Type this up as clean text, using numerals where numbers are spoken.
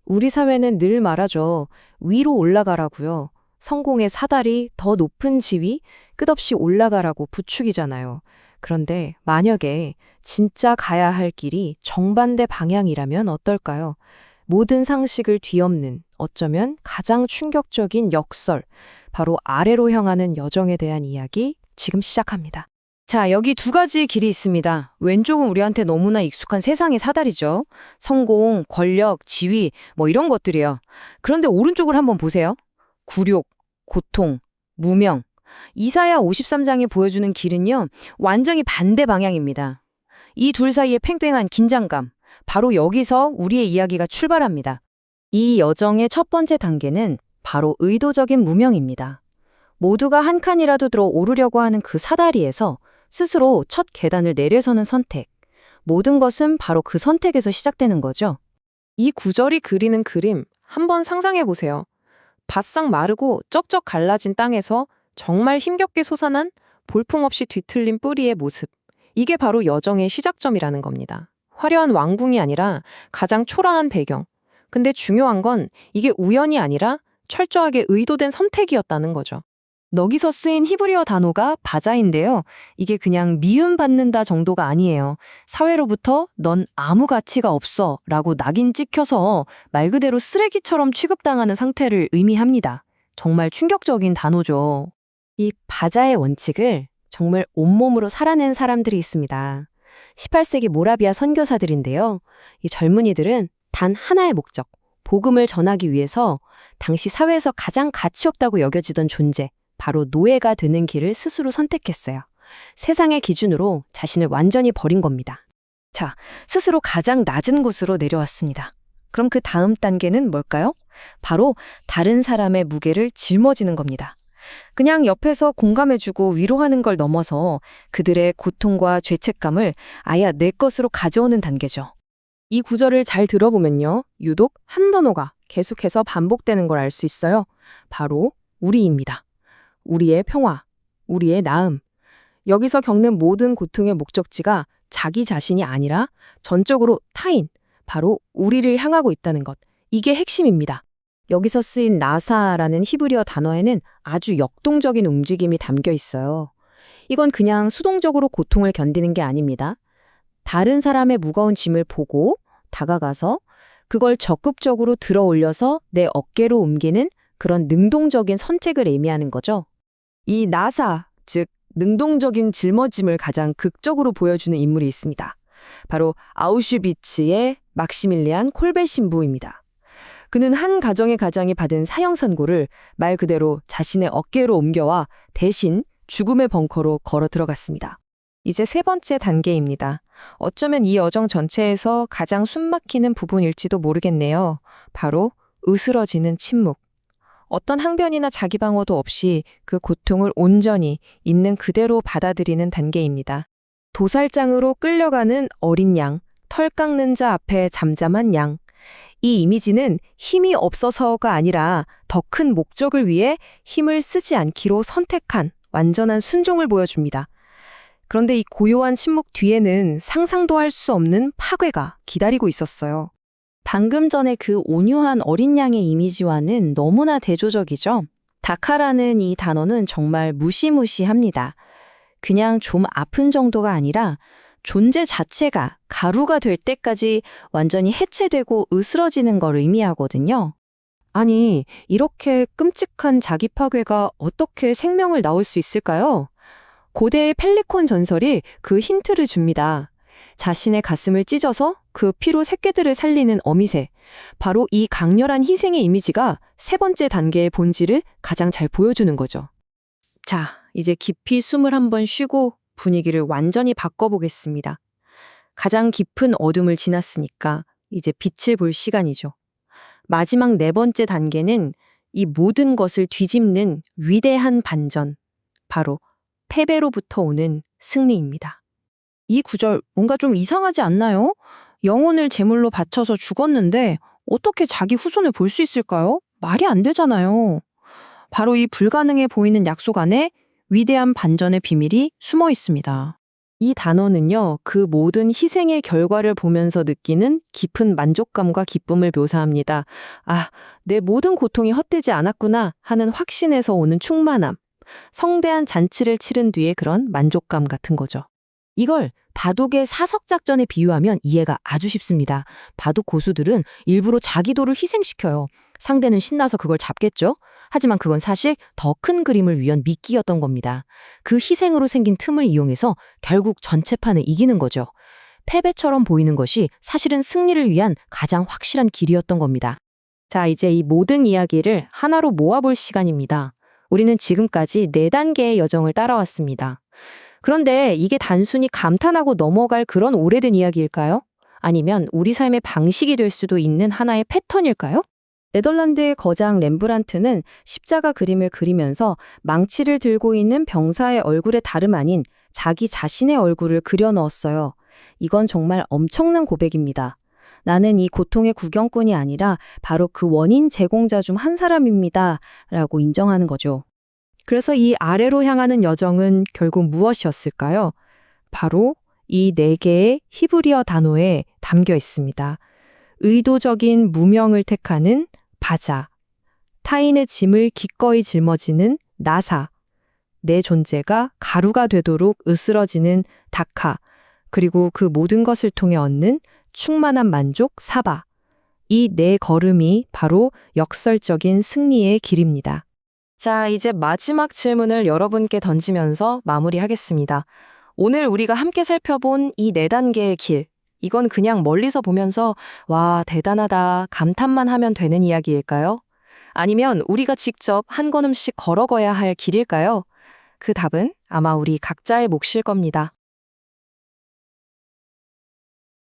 우리 사회는 늘 말하죠. 위로 올라가라고요. 성공의 사다리, 더 높은 지위, 끝없이 올라가라고 부추기잖아요. 그런데 만약에 진짜 가야 할 길이 정반대 방향이라면 어떨까요? 모든 상식을 뒤엎는 어쩌면 가장 충격적인 역설, 바로 아래로 향하는 여정에 대한 이야기 지금 시작합니다. 자, 여기 두 가지 길이 있습니다. 왼쪽은 우리한테 너무나 익숙한 세상의 사다리죠. 성공, 권력, 지위, 뭐 이런 것들이요. 그런데 오른쪽을 한번 보세요. 굴욕, 고통, 무명. 이사야 53장이 보여주는 길은요, 완전히 반대 방향입니다. 이 둘 사이의 팽팽한 긴장감, 바로 여기서 우리의 이야기가 출발합니다. 이 여정의 첫 번째 단계는 바로 의도적인 무명입니다. 모두가 한 칸이라도 들어 오르려고 하는 그 사다리에서 스스로 첫 계단을 내려서는 선택. 모든 것은 바로 그 선택에서 시작되는 거죠. 이 구절이 그리는 그림 한번 상상해 보세요. 바싹 마르고 쩍쩍 갈라진 땅에서 정말 힘겹게 솟아난 볼품없이 뒤틀린 뿌리의 모습. 이게 바로 여정의 시작점이라는 겁니다. 화려한 왕궁이 아니라 가장 초라한 배경. 근데 중요한 건 이게 우연이 아니라 철저하게 의도된 선택이었다는 거죠. 여기서 쓰인 히브리어 단어가 바자인데요. 이게 그냥 미움받는다 정도가 아니에요. 사회로부터 넌 아무 가치가 없어 라고 낙인 찍혀서 말 그대로 쓰레기처럼 취급당하는 상태를 의미합니다. 정말 충격적인 단어죠. 이 바자의 원칙을 정말 온몸으로 살아낸 사람들이 있습니다. 18세기 모라비아 선교사들인데요. 이 젊은이들은 단 하나의 목적, 복음을 전하기 위해서 당시 사회에서 가장 가치 없다고 여겨지던 존재, 바로 노예가 되는 길을 스스로 선택했어요. 세상의 기준으로 자신을 완전히 버린 겁니다. 자, 스스로 가장 낮은 곳으로 내려왔습니다. 그럼 그 다음 단계는 뭘까요? 바로 다른 사람의 무게를 짊어지는 겁니다. 그냥 옆에서 공감해주고 위로하는 걸 넘어서 그들의 고통과 죄책감을 아예 내 것으로 가져오는 단계죠. 이 구절을 잘 들어보면요. 유독 한 단어가 계속해서 반복되는 걸 알 수 있어요. 바로 우리입니다. 우리의 평화, 우리의 나음. 여기서 겪는 모든 고통의 목적지가 자기 자신이 아니라 전적으로 타인, 바로 우리를 향하고 있다는 것. 이게 핵심입니다. 여기서 쓰인 나사라는 히브리어 단어에는 아주 역동적인 움직임이 담겨 있어요. 이건 그냥 수동적으로 고통을 견디는 게 아닙니다. 다른 사람의 무거운 짐을 보고 다가가서 그걸 적극적으로 들어 올려서 내 어깨로 옮기는 그런 능동적인 선택을 의미하는 거죠. 이 나사, 즉 능동적인 짊어짐을 가장 극적으로 보여주는 인물이 있습니다. 바로 아우슈비츠의 막시밀리안 콜베 신부입니다. 그는 한 가정의 가장이 받은 사형 선고를 말 그대로 자신의 어깨로 옮겨와 대신 죽음의 벙커로 걸어 들어갔습니다. 이제 세 번째 단계입니다. 어쩌면 이 여정 전체에서 가장 숨막히는 부분일지도 모르겠네요. 바로 으스러지는 침묵. 어떤 항변이나 자기 방어도 없이 그 고통을 온전히 있는 그대로 받아들이는 단계입니다. 도살장으로 끌려가는 어린 양, 털 깎는 자 앞에 잠잠한 양. 이 이미지는 힘이 없어서가 아니라 더 큰 목적을 위해 힘을 쓰지 않기로 선택한 완전한 순종을 보여줍니다. 그런데 이 고요한 침묵 뒤에는 상상도 할 수 없는 파괴가 기다리고 있었어요. 방금 전에 그 온유한 어린 양의 이미지와는 너무나 대조적이죠. 다카라는 이 단어는 정말 무시무시합니다. 그냥 좀 아픈 정도가 아니라 존재 자체가 가루가 될 때까지 완전히 해체되고 으스러지는 걸 의미하거든요. 아니, 이렇게 끔찍한 자기 파괴가 어떻게 생명을 낳을 수 있을까요? 고대의 펠리콘 전설이 그 힌트를 줍니다. 자신의 가슴을 찢어서 그 피로 새끼들을 살리는 어미새. 바로 이 강렬한 희생의 이미지가 세 번째 단계의 본질을 가장 잘 보여주는 거죠. 자, 이제 깊이 숨을 한번 쉬고 분위기를 완전히 바꿔보겠습니다. 가장 깊은 어둠을 지났으니까 이제 빛을 볼 시간이죠. 마지막 네 번째 단계는 이 모든 것을 뒤집는 위대한 반전. 바로 패배로부터 오는 승리입니다. 이 구절 뭔가 좀 이상하지 않나요? 영혼을 제물로 바쳐서 죽었는데 어떻게 자기 후손을 볼 수 있을까요? 말이 안 되잖아요. 바로 이 불가능해 보이는 약속 안에 위대한 반전의 비밀이 숨어 있습니다. 이 단어는요, 그 모든 희생의 결과를 보면서 느끼는 깊은 만족감과 기쁨을 묘사합니다. 아, 내 모든 고통이 헛되지 않았구나 하는 확신에서 오는 충만함. 성대한 잔치를 치른 뒤에 그런 만족감 같은 거죠. 이걸 바둑의 사석작전에 비유하면 이해가 아주 쉽습니다. 바둑 고수들은 일부러 자기도를 희생시켜요. 상대는 신나서 그걸 잡겠죠? 하지만 그건 사실 더 큰 그림을 위한 미끼였던 겁니다. 그 희생으로 생긴 틈을 이용해서 결국 전체 판을 이기는 거죠. 패배처럼 보이는 것이 사실은 승리를 위한 가장 확실한 길이었던 겁니다. 자, 이제 이 모든 이야기를 하나로 모아볼 시간입니다. 우리는 지금까지 4단계의 여정을 따라왔습니다. 그런데 이게 단순히 감탄하고 넘어갈 그런 오래된 이야기일까요? 아니면 우리 삶의 방식이 될 수도 있는 하나의 패턴일까요? 네덜란드의 거장 렘브란트는 십자가 그림을 그리면서 망치를 들고 있는 병사의 얼굴에 다름 아닌 자기 자신의 얼굴을 그려 넣었어요. 이건 정말 엄청난 고백입니다. 나는 이 고통의 구경꾼이 아니라 바로 그 원인 제공자 중 한 사람입니다. 라고 인정하는 거죠. 그래서 이 아래로 향하는 여정은 결국 무엇이었을까요? 바로 이 4개의 히브리어 단어에 담겨 있습니다. 의도적인 무명을 택하는 바자, 타인의 짐을 기꺼이 짊어지는 나사, 내 존재가 가루가 되도록 으스러지는 다카, 그리고 그 모든 것을 통해 얻는 충만한 만족 사바. 이 4걸음이 바로 역설적인 승리의 길입니다. 자, 이제 마지막 질문을 여러분께 던지면서 마무리하겠습니다. 오늘 우리가 함께 살펴본 이 4단계의 길, 이건 그냥 멀리서 보면서 와, 대단하다, 감탄만 하면 되는 이야기일까요? 아니면 우리가 직접 한 걸음씩 걸어가야 할 길일까요? 그 답은 아마 우리 각자의 몫일 겁니다.